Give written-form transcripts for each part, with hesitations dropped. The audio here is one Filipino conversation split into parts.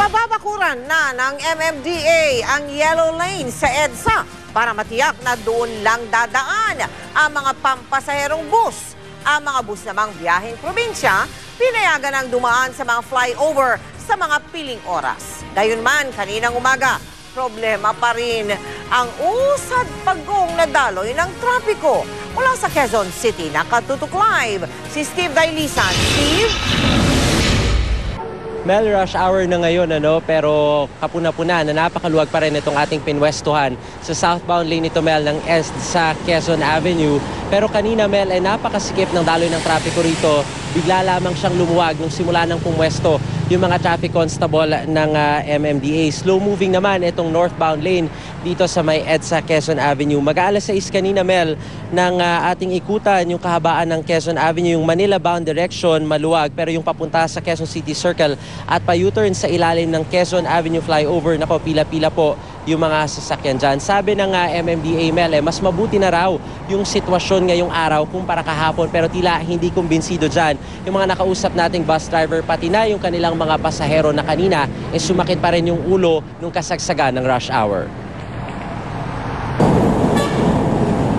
Mababakuran na ng MMDA ang yellow lane sa EDSA para matiyak na doon lang dadaan ang mga pampasaherong bus. Ang mga bus namang biyaheng probinsya, pinayagan ang dumaan sa mga flyover sa mga piling oras. Gayunman, kaninang umaga, problema pa rin ang usad pagong na daloy ng trapiko. Mula sa Quezon City, nakatutok live si Steve Dailisan. Steve? Mel, rush hour na ngayon, pero kapuna-puna na napakaluwag pa rin itong ating pinwestuhan sa southbound lane nito, Mel, ng east sa Quezon Avenue. Pero kanina, Mel, ay napakasikip ng daloy ng trapiko rito. Bigla lamang siyang lumuwag nung simula ng pumwesto yung mga traffic constable ng MMDA. Slow-moving naman itong northbound lane dito sa may EDSA Quezon Avenue. Mag-aalas 6 kanina, Mel, ng ating ikutan yung kahabaan ng Quezon Avenue, yung Manila-bound direction, maluwag. Pero yung papunta sa Quezon City Circle at pa-U-turn sa ilalim ng Quezon Avenue flyover, nako, pila-pila po yung mga sasakyan dyan. Sabi ng MMDA, Mel, mas mabuti na raw yung sitwasyon ngayong araw kumpara kahapon, pero tila hindi kumbinsido dyan yung mga nakausap nating bus driver, pati na yung kanilang mga pasahero na kanina sumakit pa rin yung ulo nung kasagsagan ng rush hour.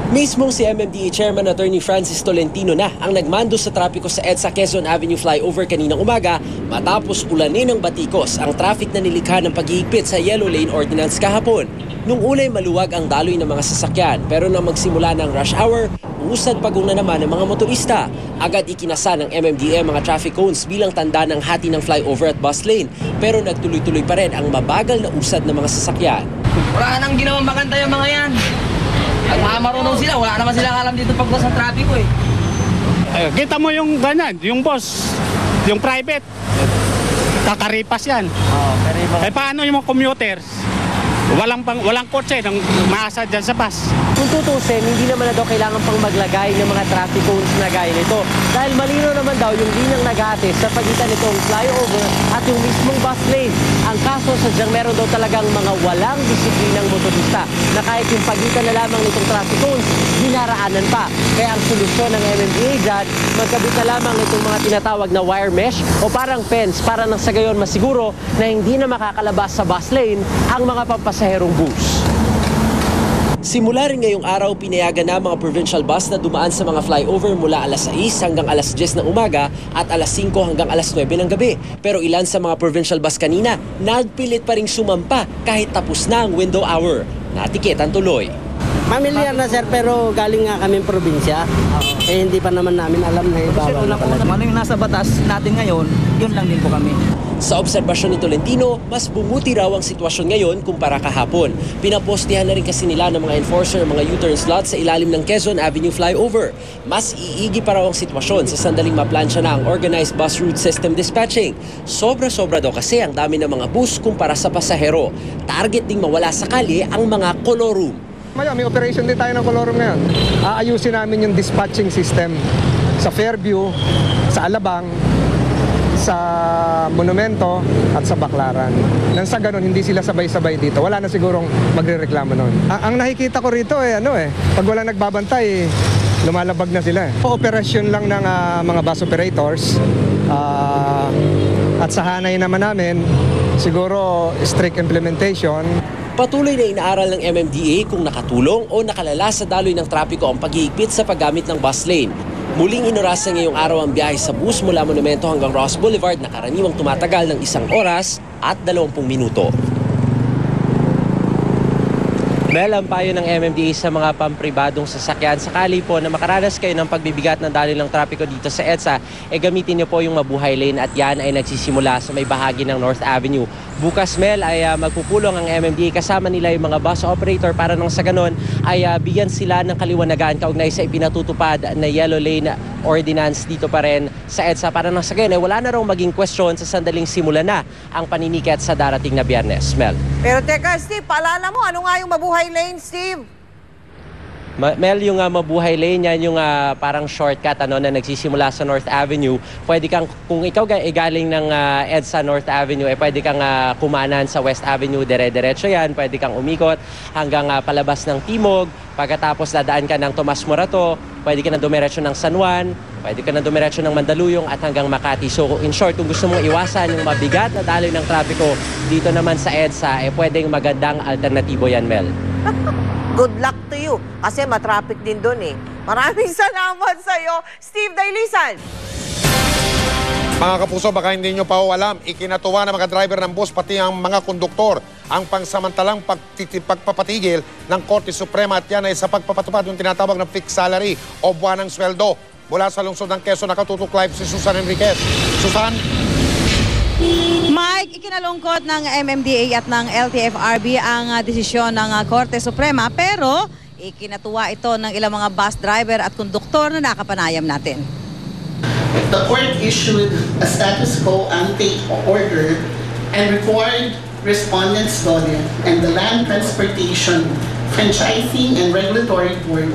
Mismong si MMDA Chairman Attorney Francis Tolentino na ang nagmando sa trapiko sa EDSA Quezon Avenue flyover kaninang umaga matapos ulanin ng batikos ang traffic na nilikha ng pag-iigpit sa Yellow Lane Ordinance kahapon. Nung ulay maluwag ang daloy ng mga sasakyan, pero nang magsimula ng rush hour, usad pagong na naman ng mga motorista. Agad ikinasa ng MMDA mga traffic cones bilang tanda ng hati ng flyover at bus lane, pero nagtuloy-tuloy pa rin ang mabagal na usad ng mga sasakyan. Wala nang ginawang maganda yung mga yan. At mga marunong sila, wala naman silang alam dito pagkas ng trapiko eh. Kita mo yung ganyan, yung boss, yung private. Kakaripas yan. Paano yung mga commuters? Walang kotse nang maasa dyan sa bus. Kung tutusin, hindi naman na daw kailangan pang maglagay ng mga traffic cones na gaya nito. Dahil malino naman daw yung linyang nag-aatis sa pagitan nitong flyover at yung mismong bus lane. Ang kaso, sadyang meron daw talagang mga walang disiplinang motorista na kahit yung pagitan na lamang nitong traffic cones, dinaraanan pa. Kaya ang solusyon ng MMDA dyan, magkabit na lamang itong mga tinatawag na wire mesh o parang fence para nang sa gayon masiguro na hindi na makakalabas sa bus lane ang mga pampasaherong bus. Simula rin ngayong araw, pinayagan na mga provincial bus na dumaan sa mga flyover mula alas 6 hanggang alas 10 ng umaga at alas 5 hanggang alas 9 ng gabi. Pero ilan sa mga provincial bus kanina, nagpilit pa ring sumampa kahit tapos na ang window hour. Natiketan tuloy. Familiar na sir, pero galing nga kami probinsya. Hindi pa naman namin alam na ibawal na pala. Ano yung nasa batas natin ngayon, yun lang din po kami. Sa obserbasyon ni Tolentino, mas bumuti raw ang sitwasyon ngayon kumpara kahapon. Pinapostihan na rin kasi nila ng mga enforcer mga U-turn slots sa ilalim ng Quezon Avenue flyover. Mas iigi pa raw ang sitwasyon sa sandaling maplansya na ang Organized Bus Route System Dispatching. Sobra-sobra daw kasi ang dami ng mga bus kumpara sa pasahero. Target ding mawala sa kalye ang mga colorum. May operation din tayo ng colorum ngayon. Aayusin namin yung dispatching system sa Fairview, sa Alabang, sa Monumento at sa Baclaran. Nang sa ganun, hindi sila sabay-sabay dito. Wala na sigurong magrereklamo nun. Ang nakikita ko rito pag wala nagbabantay, lumalabag na sila. Operasyon lang ng mga bus operators at sa hanay naman namin, siguro strict implementation. Patuloy na inaaral ng MMDA kung nakatulong o nakalala sa daloy ng trapiko ang pag-iigpit sa paggamit ng bus lane. Muling inurasan ngayong araw ang biyahe sa bus mula Monumento hanggang Ross Boulevard na karaniwang tumatagal ng 1 oras at 20 minuto. Mel, ang payo ng MMDA sa mga pampribadong sasakyan, sakali po na makaranas kayo ng pagbibigat ng daloy ng trapiko dito sa EDSA, gamitin niyo po yung mabuhay lane at yan ay nagsisimula sa may bahagi ng North Avenue. Bukas, Mel, ay magpupulong ang MMDA kasama nila yung mga bus operator para nang sa ganon ay bigyan sila ng kaliwanagan kaugnay sa ipinatutupad na Yellow Lane Ordinance dito pa rin sa EDSA para nang sa gayon wala na raw maging question sa sandaling simula na ang paniniket sa darating na Biyernes. Mel. Pero teka, Steve, paalala mo, ano nga yung mabuhay lane, Steve? Mel, yung mabuhay lane, yan yung parang shortcut na nagsisimula sa North Avenue. Pwede kang, kung ikaw galing ng EDSA North Avenue, pwede kang kumanan sa West Avenue, dire-diretso yan. Pwede kang umikot hanggang palabas ng Timog. Pagkatapos dadaan ka ng Tomas Morato, pwede ka na dumiretso ng San Juan, pwede ka na dumiretso ng Mandaluyong at hanggang Makati. So in short, kung gusto mong iwasan yung mabigat na daloy ng trapiko dito naman sa EDSA, pwedeng magandang alternatibo yan, Mel. Good luck to you. Kasi matraffic din doon eh. Maraming salamat sa'yo, Steve Dailisan. Mga kapuso, baka hindi nyo pa alam, ikinatuwa ng mga driver ng bus pati ang mga konduktor ang pangsamantalang pagpapatigil ng Korte Suprema at yan ay sa pagpapatupad ng tinatawag ng fixed salary o buwan ng sweldo. Mula sa lungsod ng Quezon, nakatutok live si Susan Enriquez. Susan? Mike, ikinalungkot ng MMDA at ng LTFRB ang desisyon ng Korte Suprema pero ikinatuwa ito ng ilang mga bus driver at konduktor na nakapanayam natin. The court issued a status quo ante order and required respondents Dole and the Land Transportation, Franchising and Regulatory Board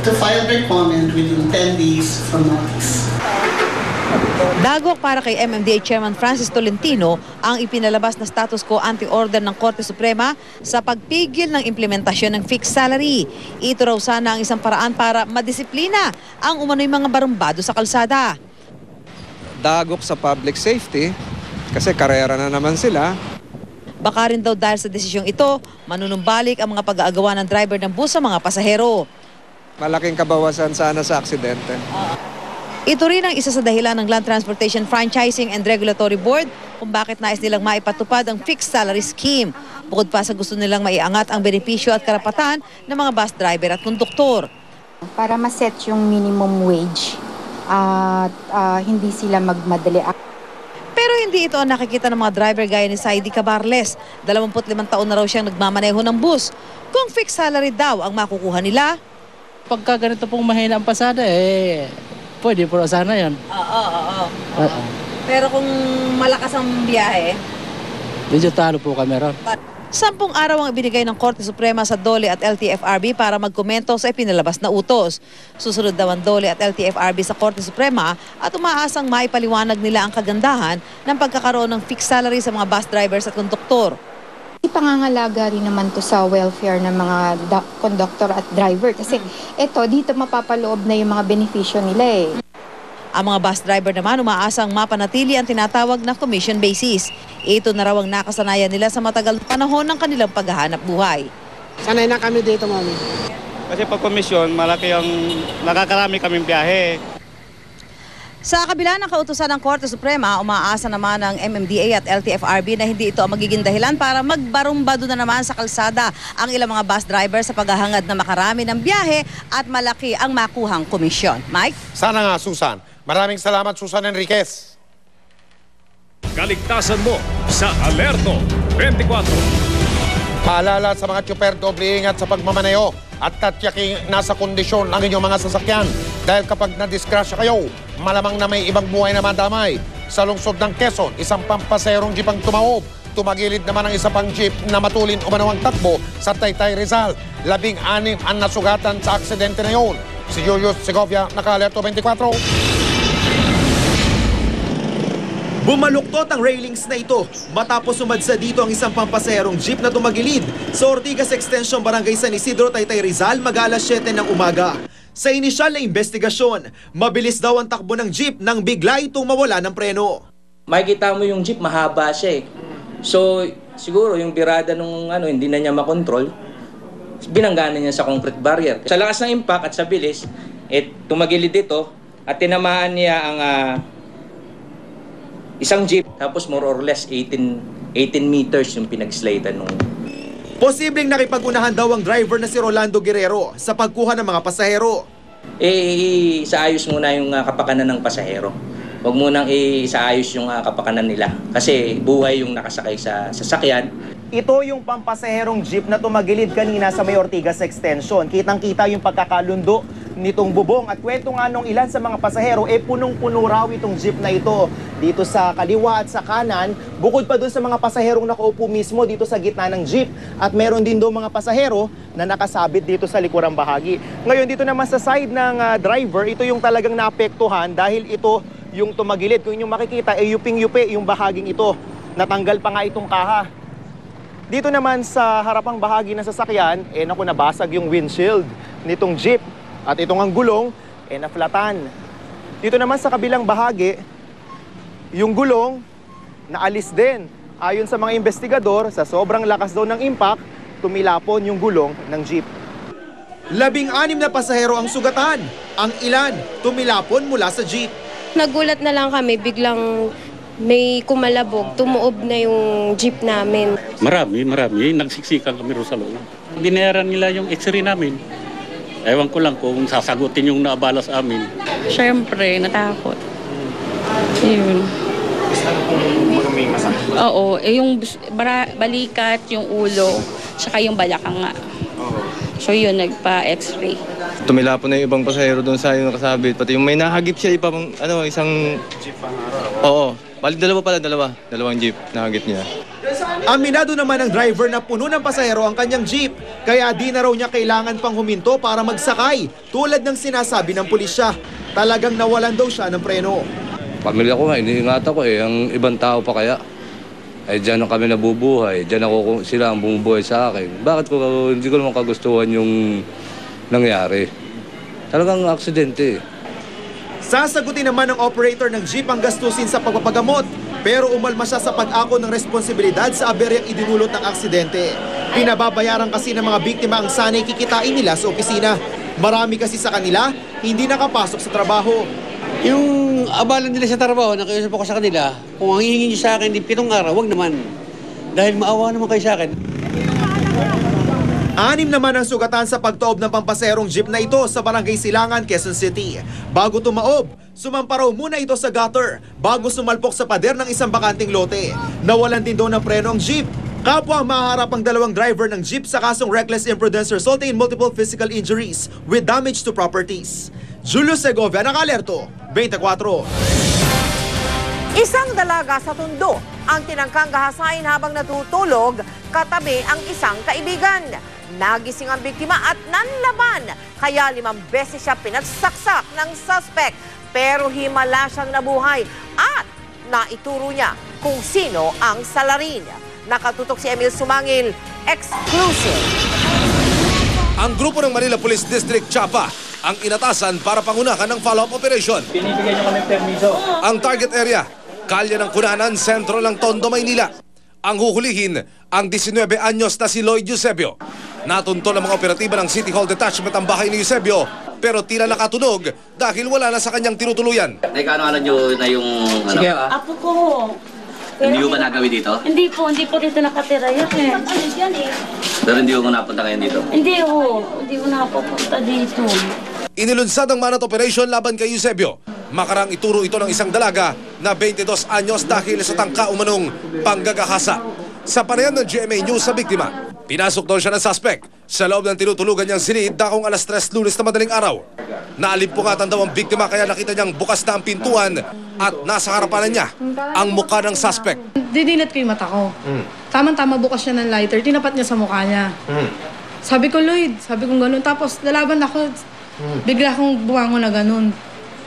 to file their comment within 10 days from notice. Dagok para kay MMDA Chairman Francis Tolentino ang ipinalabas na status quo anti-order ng Korte Suprema sa pagpigil ng implementasyon ng fixed salary. Ito raw sana ang isang paraan para madisiplina ang umano'y mga barumbado sa kalsada. Dagok sa public safety kasi karera na naman sila. Baka rin daw dahil sa desisyong ito, manunumbalik ang mga pag-aagawa ng driver ng bus sa mga pasahero. Malaking kabawasan sana sa aksidente. Ito rin ang isa sa dahilan ng Land Transportation Franchising and Regulatory Board kung bakit nais nilang maipatupad ang fixed salary scheme. Bukod pa sa gusto nilang maiangat ang benepisyo at karapatan ng mga bus driver at konduktor. Para ma-set yung minimum wage at hindi sila magmadali. Pero hindi ito ang nakikita ng mga driver gaya ni Saidi Cabarles. 25 taon na raw siyang nagmamaneho ng bus. Kung fixed salary daw ang makukuha nila. Pagka ganito pong mahina ang pasada, pwede po sana yun. Oo. Pero kung malakas ang biyahe? Medyo talo po kami ron. 10 araw ang ibinigay ng Korte Suprema sa DOLE at LTFRB para magkomento sa ipinalabas na utos. Susunod daw ang DOLE at LTFRB sa Korte Suprema at umaasang maipaliwanag nila ang kagandahan ng pagkakaroon ng fixed salary sa mga bus drivers at konduktor. Ipangangalaga rin naman to sa welfare ng mga conductor at driver kasi dito mapapaloob na yung mga benepisyo nila eh. Ang mga bus driver naman umaasang mapanatili ang tinatawag na commission basis. Ito na raw ang nakasanayan nila sa matagal na panahon ng kanilang paghahanap buhay. Sanay na kami dito, mami. Kasi pag komisyon, malaki ang nakakarami kaming biyahe. Sa kabila ng kautusan ng Korte Suprema, umaasa naman ng MMDA at LTFRB na hindi ito ang magiging dahilan para magbarumbado na naman sa kalsada ang ilang mga bus driver sa paghahangad na makarami ng biyahe at malaki ang makuhang komisyon. Mike? Sana nga, Susan. Maraming salamat, Susan Enriquez. Kaligtasan mo sa Alerto 24. Paalala sa mga tsuper, doble ingat sa pagmamaneho at tatyaking nasa kondisyon ang inyong mga sasakyan. Dahil kapag nadiskrasya kayo, malamang na may ibang buhay na madamay. Sa lungsod ng Quezon, isang pampaserong jeep ang tumaob. Tumagilid naman ang isa pang jeep na matulin umanawang takbo sa Taytay Rizal. 16 ang nasugatan sa aksidente na yun. Si Julius Segovia, naka-Alerto 24. Bumaluktot ang railings na ito matapos sumadsa dito ang isang pampaserong jeep na tumagilid sa Ortigas Extension, Barangay San Isidro, Taytay Rizal, mag-alas 7 ng umaga. Sa inisyal na investigasyon, mabilis daw ang takbo ng jeep nang bigla itong mawala ng preno. Makikita mo yung jeep, mahaba siya eh. So, siguro yung birada nung hindi na niya makontrol, binanggana niya sa concrete barrier. Sa lakas ng impact at sa bilis, tumagilid dito at tinamaan niya ang isang jeep, tapos more or less 18 meters yung pinag-slidean nung. Posibleng nakipag-unahan daw ang driver na si Rolando Guerrero sa pagkuha ng mga pasahero. Isaayos muna yung kapakanan ng pasahero. Huwag munang isaayos yung kapakanan nila. Kasi buhay yung nakasakay sa sasakyan. Ito yung pampasaherong jeep na tumagilid kanina sa may Ortigas Extension. Kitang-kita yung pagkakalundo nitong bubong. At kwento nga nung ilan sa mga pasahero, punong-puno raw itong jeep na ito. Dito sa kaliwa at sa kanan, bukod pa dun sa mga pasaherong nakaupo mismo dito sa gitna ng jeep. At meron din doon mga pasahero na nakasabit dito sa likurang bahagi. Ngayon dito naman sa side ng driver, ito yung talagang naapektuhan dahil ito yung tumagilid. Kung inyong makikita, yuping-yupi yung bahaging ito. Natanggal pa nga itong kaha. Dito naman sa harapang bahagi ng sasakyan, nabasag yung windshield nitong jeep. At itong ang gulong, naflatan. Dito naman sa kabilang bahagi, yung gulong naalis din. Ayon sa mga investigador, sa sobrang lakas daw ng impact, tumilapon yung gulong ng jeep. 16 na pasahero ang sugatan. Ang ilan tumilapon mula sa jeep. Nagulat na lang kami, biglang may kumalabog, tumuob na yung jeep namin. Marami. Nagsiksikan kami rin sa loob. Binayaran nila yung x-ray namin. Ewan ko lang kung sasagutin yung naabala sa amin. Siyempre, natakot. Yun. May masakit? Oo, yung balikat, yung ulo, saka yung balakang nga. So yun, nagpa-x-ray. Tumilapon na yung ibang pasahero doon sa yung nakasabit. Pati yung may nahagip siya, isang... Jeep ang araw? Oo. Balik dalawang jeep nahagip niya. Aminado naman ang driver na puno ng pasahero ang kanyang jeep. Kaya di na raw niya kailangan pang huminto para magsakay. Tulad ng sinasabi ng pulisya. Talagang nawalan daw siya ng preno. Pamilya ko nga, iniingatan ko ang ibang tao pa kaya. Diyan kami nabubuhay, diyan sila ang bumubuhay sa akin. Bakit hindi ko naman kagustuhan yung nangyari? Talagang aksidente. Sasagutin naman ng operator ng jeep ang gastusin sa pagpapagamot. Pero umalma siya sa pag-ako ng responsibilidad sa aberyang idinulot ng aksidente. Pinababayaran kasi ng mga biktima ang sanay kikitain nila sa opisina. Marami kasi sa kanila, hindi nakapasok sa trabaho. Yung abala nila sa trabaho, nakiusap ako sa kanila, kung ang hihingi nyo sa akin di 7 araw, wag naman. Dahil maawa naman kayo sa akin. 6 naman ang sugatan sa pagtaob ng pampaserong jeep na ito sa Barangay Silangan, Quezon City. Bago tumaob, sumampa raw muna ito sa gutter bago sumalpok sa pader ng isang bakanting lote. Nawalan din daw ng preno ang jeep. Kapwa maharap ang 2 driver ng jeep sa kasong reckless imprudence resulting in multiple physical injuries with damage to properties. Julio Segovia, Nakalerto, 24. Isang dalaga sa Tondo ang tinangkang gahasain habang natutulog katabi ang isang kaibigan. Nagising ang biktima at nanlaban, kaya 5 beses siya pinagsaksak ng suspect. Pero himala siyang nabuhay at naituro niya kung sino ang salarin. Nakatutok si Emil Sumangil, exclusive. Ang grupo ng Manila Police District Chapa ang inatasan para pangunahan ng follow-up operation. Binibigyan niyo kami permiso. Ang target area, kalye ng Kunanan, sentro ng Tondo, Maynila. Ang huhulihin, ang 19 anyos na si Lloyd Eusebio. Natunto ng mga operatiba ng City Hall Detachment ang bahay ni Eusebio, pero tila nakatunog dahil wala na sa kanyang tinutuluyan. Ano nyo na yung... Sige, apo ko. Hindi ko ba nagawin dito? Hindi po dito nakatira yan eh. Pero hindi ko napunta ngayon dito? Hindi ko nakapunta dito. Inilunsad ang manat operation laban kay Eusebio. Makarang ituro ito ng isang dalaga na 22 anyos dahil sa tangka umanong panggagahasa. Sa panayam ng GMA News sa biktima, pinasok daw siya ng suspect sa loob ng tinutulugan niyang sinid dakong alas 3 Lunes na madaling araw. Naalimpungatan daw ang biktima kaya nakita niyang bukas na ang pintuan at nasa harapan niya ang mukha ng suspect. Didinat ko yung mata ko. Tama-tama bukas siya ng lighter, tinapat niya sa mukha niya. Sabi ko, Lloyd, sabi ko gano'n. Tapos lalaban ako, bigla akong bumangon na gano'n.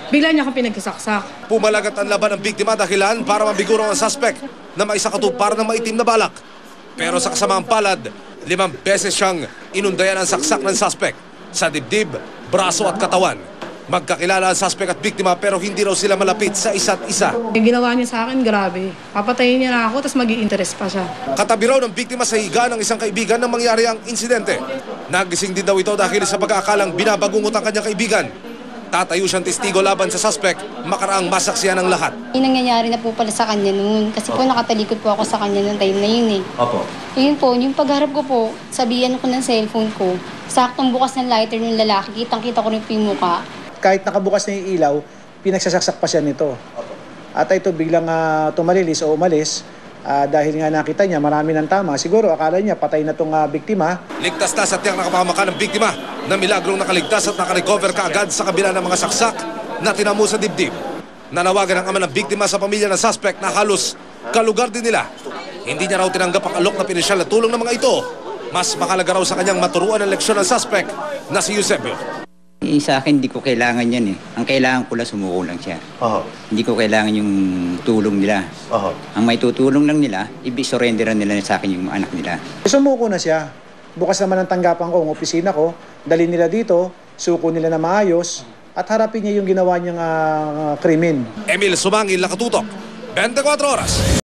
Bigla niya akong pinagkasaksak. Pumalagat ang laban ng biktima dahilan para mabiguro ang suspect na may sakatupar ng maitim na balak. Pero sa kasamaang palad, 5 beses siyang inundayan ang saksak ng suspect sa dibdib, braso at katawan. Magkakilala ang suspect at biktima pero hindi raw sila malapit sa isa't isa. Yung ginawa niya sa akin, grabe. Papatayin niya na ako, tapos mag-i-interest pa siya. Katabi raw ng biktima sa higa ng isang kaibigan nang mangyari ang insidente. Nagising din daw ito dahil sa pag-aakalang binabagungot ang kanyang kaibigan. Tatayo siyang testigo laban sa suspect, makaraang masaksiyan ng lahat. Yung nangyayari na po pala sa kanya noon. Kasi po nakatalikod po ako sa kanya noong time na yun eh. Opo. Yun po, yung pagharap ko po, sabihan ko ng cellphone ko, saktong bukas ng lighter ng lalaki, kitang-kita ko rin po yung mukha. Kahit nakabukas na yung ilaw, pinagsasaksak pa siya nito. At ito biglang tumalilis o umalis. Dahil nga nakita niya marami ng tama, siguro akala niya patay na itong biktima. Ligtas na sa tiyang nakapamakan ng biktima na milagrong nakaligtas at nakarecover kaagad sa kabila ng mga saksak na tinamo sa dibdib. Nanawagan ang ama ng biktima sa pamilya ng suspect na halos kalugar din nila. Hindi niya raw tinanggap ang alok na pinisyal na tulong ng mga ito. Mas makalaga raw sa kanyang maturuan ng leksyon ng suspect na si Eusebio. Sa akin, hindi ko kailangan yan eh. Ang kailangan ko lang sumuko lang siya. Hindi ko kailangan yung tulong nila. Ang may tutulong lang nila, i-surrenderan nila sa akin yung anak nila. Sumuko na siya. Bukas naman ang tanggapan ko, ang opisina ko, dali nila dito, suko nila na maayos, at harapin niya yung ginawa niyang krimen. Emil Sumangil, nakatutok. 24 oras.